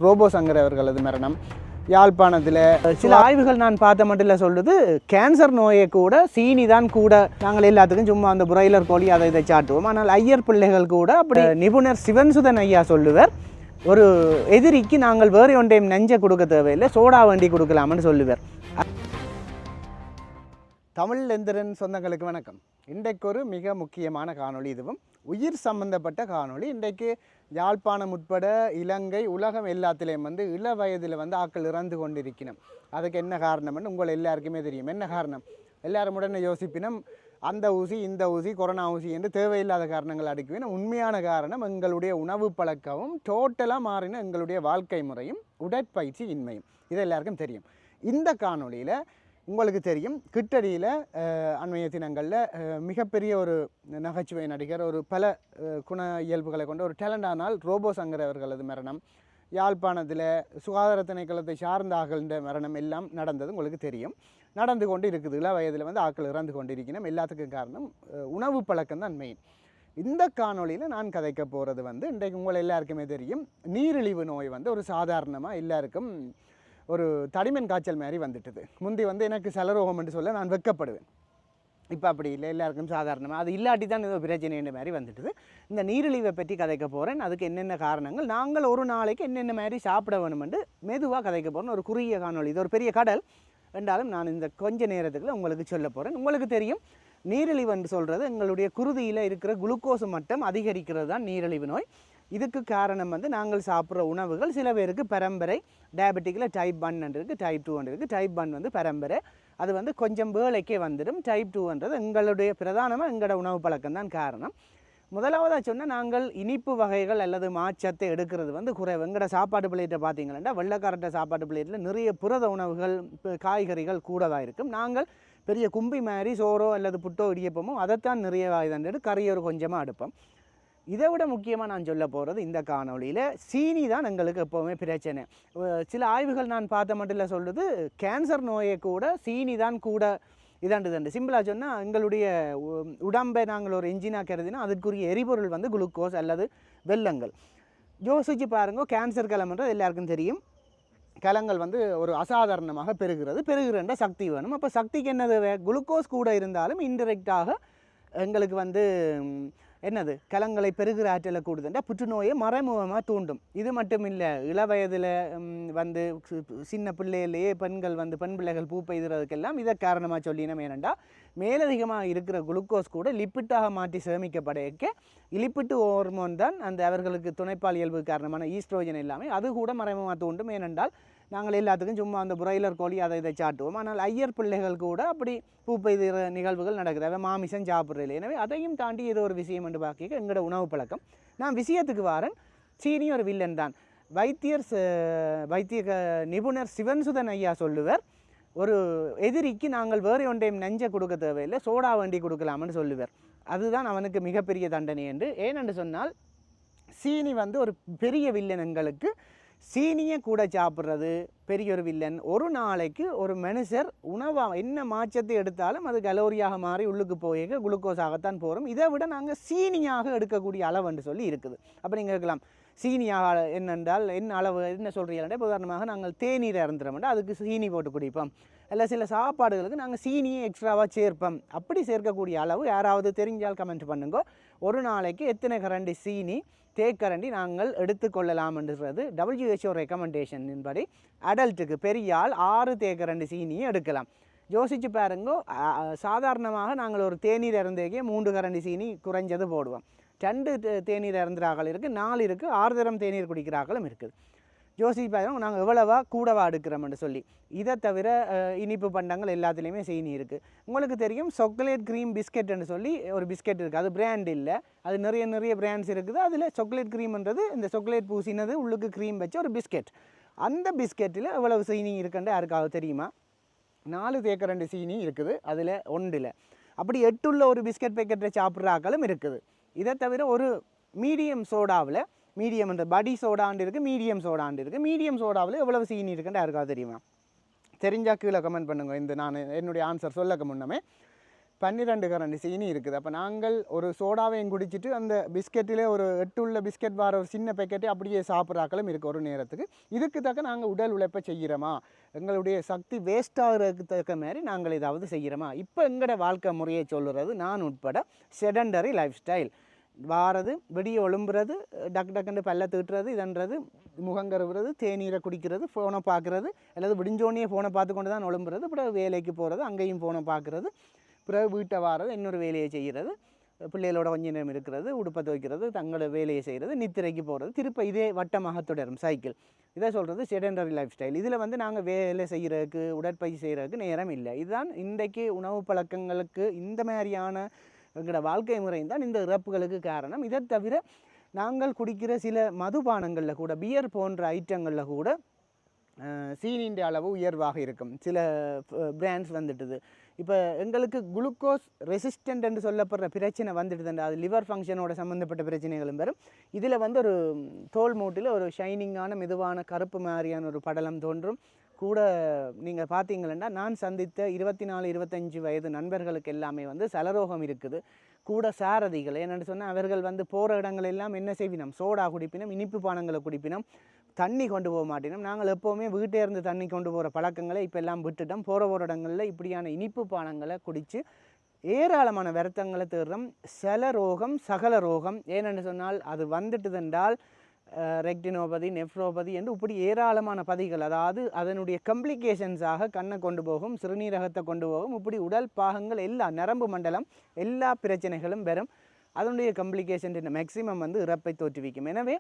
Robot Shankar அவர்களது மரணம். யாழ்ப்பாணத்தில் சில ஆய்வுகள் நான் பார்த்த மட்டும் சொல்லுது, கேன்சர் நோயை கூட சீனி தான் கூட. நாங்கள் எல்லாத்துக்கும் சும்மா அந்த புராய்லர் கோழி அதை இதை சாட்டுவோம். ஆனால் ஐயர் பிள்ளைகள் கூட அப்படி. நிபுணர் சிவன்சுதன் ஐயா சொல்லுவார், ஒரு எதிரிக்கு நாங்கள் வேறு ஒன்றையும் நெஞ்ச கொடுக்க தேவையில்லை, சோடா வண்டி கொடுக்கலாம்னு சொல்லுவார். தமிழ் எந்திரன் சொந்தங்களுக்கு வணக்கம். இன்றைக்கு ஒரு மிக முக்கியமான காணொளி. இதுவும் உயிர் சம்பந்தப்பட்ட காணொளி. இன்றைக்கு யாழ்ப்பாணம் உட்பட இலங்கை உலகம் எல்லாத்திலையும் இள வயதில் ஆக்கள் இறந்து கொண்டிருக்கணும். அதுக்கு என்ன காரணம்னு உங்கள் எல்லாருக்குமே தெரியும். என்ன காரணம்? எல்லாரும் உடனே யோசிப்பினும் அந்த ஊசி இந்த ஊசி கொரோனா ஊசி என்று தேவையில்லாத காரணங்கள் அடுக்குவேன். உண்மையான காரணம் எங்களுடைய உணவு பழக்கமும் டோட்டலாக மாறின எங்களுடைய வாழ்க்கை முறையும் உடற்பயிற்சி இன்மையும். இது எல்லாருக்கும் தெரியும். இந்த காணொளியில் உங்களுக்கு தெரியும், கிட்டடியில் அண்மைய தினங்களில் மிகப்பெரிய ஒரு நகைச்சுவை நடிகர், ஒரு பல குண இயல்புகளை கொண்ட ஒரு டேலண்டானால் ரோபோ சங்கர் அவர்களது மரணம், யாழ்ப்பாணத்தில் சுகாதார திணைக்களத்தை சார்ந்த ஆகல்ன்ற மரணம் எல்லாம் நடந்தது உங்களுக்கு தெரியும். நடந்து கொண்டு இருக்குது. இள வயதில் ஆக்கள் இறந்து கொண்டிருக்கணும். எல்லாத்துக்கும் காரணம் உணவு பழக்கம் தான் மெயின். இந்த காணொளியில் நான் கதைக்க போகிறது இன்றைக்கு உங்கள் எல்லாருக்குமே தெரியும், நீரிழிவு நோய் ஒரு சாதாரணமாக எல்லாருக்கும் ஒரு தடிமன் காய்ச்சல் மாதிரி வந்துட்டுது. முந்தி எனக்கு சலரோகம் என்று சொல்ல நான் வெக்கப்படுவேன். இப்போ அப்படி இல்லை, எல்லாருக்கும் சாதாரணமாக அது இல்லாட்டி தான் ஏதோ பிரச்சனைன்ற மாதிரி வந்துட்டுது. இந்த நீரிழிவை பற்றி கதைக்க போகிறேன். அதுக்கு என்னென்ன காரணங்கள், நாங்கள் ஒரு நாளைக்கு என்னென்ன மாதிரி சாப்பிட வேணுமென்று மெதுவாக கதைக்க போகிறேன். ஒரு குறுகிய காணொளி. இது ஒரு பெரிய கடல் என்றாலும் நான் இந்த கொஞ்ச நேரத்துக்குள்ள உங்களுக்கு சொல்ல போகிறேன். உங்களுக்கு தெரியும், நீரிழிவு என்று சொல்கிறது எங்களுடைய குருதியில் இருக்கிற குளுக்கோஸ் மட்டம் அதிகரிக்கிறது தான் நீரிழிவு நோய். இதுக்கு காரணம் நாங்கள் சாப்பிட்ற உணவுகள். சில பேருக்கு பரம்பரை டயபெட்டிக்கில் டைப் 1 இருக்குது, டைப் 2 இருக்குது. டைப் 1 பரம்பரை, அது கொஞ்சம் வேலைக்கே வந்துடும். டைப் 2 எங்களுடைய பிரதானமாக எங்களோட உணவு பழக்கம் தான் காரணம். முதலாவதாக சொன்னால், நாங்கள் இனிப்பு வகைகள் அல்லது மாச்சத்தை எடுக்கிறது குறைவு. எங்களோட சாப்பாடு பிளேட்டை பார்த்தீங்கன்னா, வெள்ளைக்காரட்ட சாப்பாடு பிளேட்டில் நிறைய புரத உணவுகள் காய்கறிகள் கூடதாக இருக்கும். நாங்கள் பெரிய கும்பி மாதிரி சோறோ அல்லது புட்டோ இடியப்பமோ அதைத்தான் நிறைய வாய்தண்டு கறியொரு கொஞ்சமாக எடுப்போம். இதை விட முக்கியமாக நான் சொல்ல போகிறது, இந்த காணொலியில் சீனி தான் எங்களுக்கு எப்போவுமே பிரச்சனை. சில ஆய்வுகள் நான் பார்த்த மட்டும் சொல்லுது, கேன்சர் நோயை கூட சீனி தான் கூட இதாண்டுதண்டு. சிம்பிளாக சொன்னால், எங்களுடைய உடம்பை நாங்கள் ஒரு என்ஜினாக கருதினா அதுக்குரிய எரிபொருள் குளுக்கோஸ் அல்லது வெல்லங்கள். யோசிச்சு பாருங்க, கேன்சர் கிளம்புன்றது எல்லாருக்கும் தெரியும். கிழங்கள் ஒரு அசாதாரணமாக பெருகுகின்ற சக்தி வேணும். அப்போ சக்திக்கு என்னது? குளுக்கோஸ் கூட இருந்தாலும் இன்டெரக்டாக எங்களுக்கு என்னது கிழங்களை பெருகிற ஆற்றலை கூடுதுண்டா புற்றுநோயை மறைமுகமாக தூண்டும். இது மட்டும் இல்லை, இள வயதில் சின்ன பிள்ளையிலேயே பெண்கள் பெண் பிள்ளைகள் பூ பெய்துறதுக்கெல்லாம் இதை காரணமாக சொல்லினோம். ஏனெண்டா மேலதிகமாக இருக்கிற குளுக்கோஸ் கூட லிப்பிட்டாக மாற்றி சேமிக்கப்படைக்க லிப்பிட்டு ஹார்மோன் தான் அந்த அவர்களுக்கு துணைப்பால் இயல்பு காரணமான ஈஸ்ட்ரோஜன் எல்லாமே அது கூட மறைமுகமாக தூண்டும். ஏனென்றால் நாங்கள் எல்லாத்துக்கும் சும்மா அந்த புராய்லர் கோழி அதை இதை சாட்டுவோம். ஆனால் ஐயர் பிள்ளைகள் கூட அப்படி பூ பெய்துற நிகழ்வுகள் நடக்குது. அதை மாமிசம் சாப்பிட்றதில்லை. எனவே அதையும் தாண்டி ஏதோ ஒரு விஷயம் என்று பார்க்க எங்களோட உணவு பழக்கம். நான் விஷயத்துக்கு வாரன். சீனி ஒரு வில்லன் தான். வைத்திய நிபுணர் சிவன்சுதன் ஐயா சொல்லுவார், ஒரு எதிரிக்கு நாங்கள் வேறு ஒன்றையும் நெஞ்ச கொடுக்க தேவையில்லை, சோடா வண்டி கொடுக்கலாம்னு சொல்லுவார். அதுதான் அவனுக்கு மிகப்பெரிய தண்டனை என்று. ஏனென்று சொன்னால், சீனி ஒரு பெரிய வில்லன். எங்களுக்கு சீனியை கூட சாப்பிட்றது பெரிய ஒரு வில்லன். ஒரு நாளைக்கு ஒரு மனுஷர் உணவாக என்ன மாற்றத்தை எடுத்தாலும் அது கலோரியாக மாறி உள்ளுக்கு போய் குளுக்கோஸாகத்தான் போகிறோம். இதை விட நாங்கள் சீனியாக எடுக்கக்கூடிய அளவு என்று சொல்லி இருக்குது. அப்போ நீங்கள் இருக்கலாம், சீனியாக என்னென்றால் என்ன அளவு என்ன சொல்கிறீங்களே? உதாரணமாக நாங்கள் தேநீரை இறந்துட்டோம்னா அதுக்கு சீனி போட்டு குடிப்போம். இல்லை சில சாப்பாடுகளுக்கு நாங்கள் சீனியை எக்ஸ்ட்ராவாக சேர்ப்போம். அப்படி சேர்க்கக்கூடிய அளவு யாராவது தெரிஞ்சால் கமெண்ட் பண்ணுங்க. ஒரு நாளைக்கு எத்தனை கரண்டி சீனி தேக்கரண்டி நாங்கள் எடுத்துக்கொள்ளலாம் என்றது WHO ரெக்கமெண்டேஷன் படி அடல்ட்டுக்கு பெரிய ஆள் 6 தேக்கரண்டி சீனியை எடுக்கலாம். யோசிச்சு பாருங்க, சாதாரணமாக நாங்கள் ஒரு தேநீர் இறந்தேக்கே 3 கரண்டி சீனி குறைஞ்சது போடுவோம். 2 தேநீர் இறந்துறாக்கள் இருக்குது, 4 இருக்குது, 6 தரம் தேநீர் குடிக்கிறாக்களும் இருக்குது. யோசிச்சு பாருங்க, நாங்கள் எவ்வளவா கூடவா எடுக்கிறோம்னு சொல்லி. இதை தவிர இனிப்பு பண்டங்கள் எல்லாத்துலேயுமே சீனி இருக்குது. உங்களுக்கு தெரியும், சாக்லேட் க்ரீம் பிஸ்கெட்னு சொல்லி ஒரு பிஸ்கெட் இருக்குது. அது பிராண்ட் இல்லை, அது நிறைய பிராண்ட்ஸ் இருக்குது. அதில் சாக்லேட் க்ரீம்ன்றது இந்த சாக்லேட் பூசினது உள்ளுக்கு க்ரீம் வச்ச ஒரு பிஸ்கெட். அந்த பிஸ்கெட்டில் எவ்வளவு சீனி இருக்குன்னு யாருக்காவது தெரியுமா? 4 தேக்கரண்டி சீனி இருக்குது அதில் 1. அப்படி 8 உள்ள ஒரு பிஸ்கெட் பேக்கெட்டை சாப்பிட்றாக்களும் இருக்குது. இதை தவிர ஒரு மீடியம் சோடாவில், மீடியம் என்ற படி சோடாண்டு இருக்குது, மீடியம் சோடாண்டு இருக்குது. மீடியம் சோடாவில் எவ்வளவு சீனி இருக்குன்னு யாருக்காவது தெரியுமா? தெரிஞ்சால் கீழே கமெண்ட் பண்ணுங்க. நான் என்னுடைய ஆன்சர் சொல்லக்க முன்னமே 12 கரண்டி சீனி இருக்குது. அப்போ நாங்கள் ஒரு சோடாவையும் குடிச்சிட்டு அந்த பிஸ்கெட்டிலே ஒரு 8 உள்ள பிஸ்கெட் வார ஒரு சின்ன பேக்கெட்டை அப்படியே சாப்பிட்றாக்களும் இருக்குது ஒரு நேரத்துக்கு. இதுக்கு தக்க நாங்கள் உடல் உழைப்பை செய்கிறோமா, எங்களுடைய சக்தி வேஸ்ட் ஆகிறதுக்கு தக்க மாதிரி நாங்கள் ஏதாவது செய்கிறோமா? இப்போ எங்களோட வாழ்க்கை முறையை சொல்லுறது நான் உட்பட செடண்டரி லைஃப் ஸ்டைல். வாரது வெடியை ஒழும்புறது, டக்கு டக்குன்னு பல்ல தீட்டுறது, இதன்றது முகங்கருவுறது, தேநீரை குடிக்கிறது, ஃபோனை பார்க்குறது, அல்லது விடிஞ்சோடனே ஃபோனை பார்த்து கொண்டு தான் ஒழும்புறது, பிறகு வேலைக்கு போகிறது, அங்கேயும் ஃபோனை பார்க்குறது, பிறகு வீட்டை வாரது, இன்னொரு வேலையை செய்கிறது, பிள்ளைகளோட கொஞ்ச நேரம் இருக்கிறது, உடுப்பை துவைக்கிறது, தங்களோட வேலையை செய்கிறது, நித்திரைக்கு போகிறது, திருப்ப இதே வட்டமாக தொடரும் சைக்கிள். இதை சொல்கிறது செடண்டரி லைஃப் ஸ்டைல். இதில் வந்து நாங்கள் வேலை செய்கிறதுக்கு உடற்பயிற்சி செய்கிறதுக்கு நேரம் இல்லை. இதுதான் இன்றைக்கு உணவு பழக்கங்களுக்கு இந்த மாதிரியான எங்களோட வாழ்க்கை முறையும் தான் இந்த இறப்புகளுக்கு காரணம். இதை தவிர நாங்கள் குடிக்கிற சில மதுபானங்களில் கூட, பியர் போன்ற ஐட்டங்களில் கூட சீனியின் அளவு உயர்வாக இருக்கும். சில பிராண்ட்ஸ் வந்துட்டுது. இப்போ எங்களுக்கு குளுக்கோஸ் ரெசிஸ்டன்ட் என்று சொல்லப்படுற பிரச்சனை வந்துட்டுதுண்டா, அது லிவர் ஃபங்க்ஷனோட சம்மந்தப்பட்ட பிரச்சனைகளும் வரும். இதில் வந்து ஒரு தோல் மூட்டில் ஒரு ஷைனிங்கான மெதுவான கருப்பு மாதிரியான ஒரு படலம் தோன்றும். கூட நீங்கள் பார்த்தீங்களா, நான் சந்தித்த 24-25 வயது நண்பர்களுக்கு எல்லாமே வந்து சலரோகம் இருக்குது. கூட சாரதிகள் என்னென்னு சொன்னால், அவர்கள் வந்து போகிற இடங்கள் எல்லாம் என்ன செய்வினோம், சோடா குடிப்பினோம், இனிப்பு பானங்களை குடிப்பினோம், தண்ணி கொண்டு போக மாட்டினோம். நாங்கள் எப்போவுமே வீட்டே இருந்து தண்ணி கொண்டு போகிற பழக்கங்களை இப்போ எல்லாம் விட்டுட்டோம். போகிற இடங்களில் இப்படியான இனிப்பு பானங்களை குடித்து ஏராளமான வருத்தங்களை தேடுறோம். சலரோகம் சகல ரோகம். ஏனென்று சொன்னால் அது வந்துட்டுதென்றால் ரெக்டினோபதி, நெஃப்ரோபதி என்று இப்படி ஏராளமான பதிகள், அதாவது அதனுடைய கம்ப்ளிகேஷன்ஸாக கண்ணை கொண்டு போகும், சிறுநீரகத்தை கொண்டு போகும், இப்படி உடல் பாகங்கள் எல்லா நரம்பு மண்டலம் எல்லா பிரச்சனைகளும் வரும். அதனுடைய கம்ப்ளிகேஷன் மேக்சிமம் வந்து இறப்பை தோற்றுவிக்கும். எனவே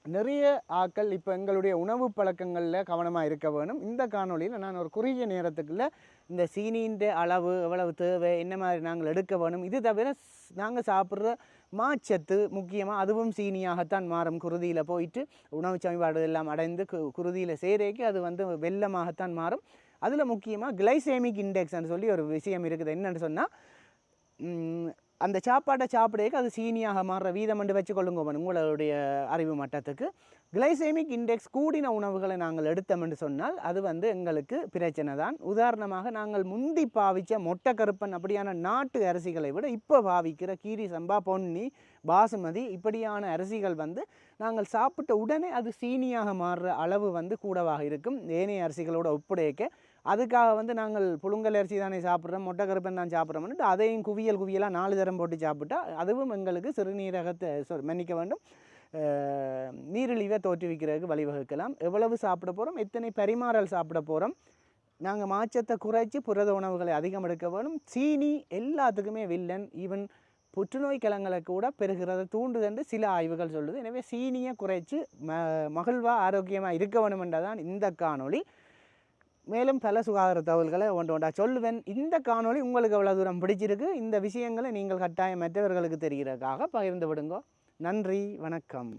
நிறைய ஆக்கள் இப்போ எங்களுடைய உணவு பழக்கங்களில் கவனமாக இருக்க வேணும். இந்த காணொலியில் நான் ஒரு குறுகிய நேரத்துக்குள்ள இந்த சீனியின் அளவு எவ்வளவு தேவை, என்ன மாதிரி நாங்கள் எடுக்க வேணும், இது தவிர நாங்கள் சாப்பிட்ற மாச்சத்து முக்கியமாக அதுவும் சீனியாகத்தான் மாறும். குருதியில் போயிட்டு உணவு சமன்பாடு எல்லாம் அடைந்து குருதியில் சேரைக்கு அது வந்து வெள்ளமாகத்தான் மாறும். அதில் முக்கியமாக கிளைசேமிக் இண்டெக்ஸ்ன்னு சொல்லி ஒரு விஷயம் இருக்குது. என்னென்னு சொன்னால், அந்த சாப்பாட்டை சாப்பிடக்கு அது சீனியாக மாறுற வீதம் என்று வச்சுக்கொள்ளுங்க உங்களுடைய அறிவு மட்டத்துக்கு. கிளைசேமிக் இண்டெக்ஸ் கூடின உணவுகளை நாங்கள் எடுத்தோம்னு சொன்னால் அது வந்து எங்களுக்கு பிரச்சனை தான். உதாரணமாக நாங்கள் முந்தி பாவித்த மொட்டை கருப்பன் அப்படியான நாட்டு அரிசிகளை விட இப்போ பாவிக்கிற கீரி சம்பா, பொன்னி, பாசுமதி இப்படியான அரிசிகள் வந்து நாங்கள் சாப்பிட்ட உடனே அது சீனியாக மாறுற அளவு வந்து கூடவாக இருக்கும் ஏனைய அரிசிகளோட ஒப்படைக்க. அதுக்காக வந்து நாங்கள் புழுங்கல் அரிசி தானே சாப்பிட்றோம், மொட்டை கருப்பன் தான் சாப்பிட்றோம்னுட்டு அதையும் குவியலாக 4 தரம் போட்டு சாப்பிட்டா அதுவும் எங்களுக்கு சிறுநீரகத்தை மன்னிக்க வேண்டும் நீரிழிவை தோற்றுவிக்கிறதுக்கு வழிவகுக்கலாம். எவ்வளவு சாப்பிட போகிறோம், எத்தனை பரிமாறல் சாப்பிட போகிறோம், நாங்கள் மாற்றத்தை குறைச்சி புரத உணவுகளை அதிகம் எடுக்க வேணும். சீனி எல்லாத்துக்குமே வில்லன். ஈவன் புற்றுநோய் கிழங்களை கூட பெறுகிறத தூண்டுதென்று சில ஆய்வுகள் சொல்லுது. எனவே சீனியை குறைச்சி மகிழ்வாக ஆரோக்கியமாக இருக்க வேணுமென்றதான் இந்த காணொளி. மேலும் பல சுகாதார தகவல்களை ஒன்றா சொல்லுவேன். இந்த காணொளி உங்களுக்கு எவ்வளோ தூரம் பிடிச்சிருக்கு, இந்த விஷயங்களை நீங்கள் கட்டாயம் மற்றவர்களுக்கு தெரிகிறதுக்காக பகிர்ந்து விடுங்க. நன்றி, வணக்கம்.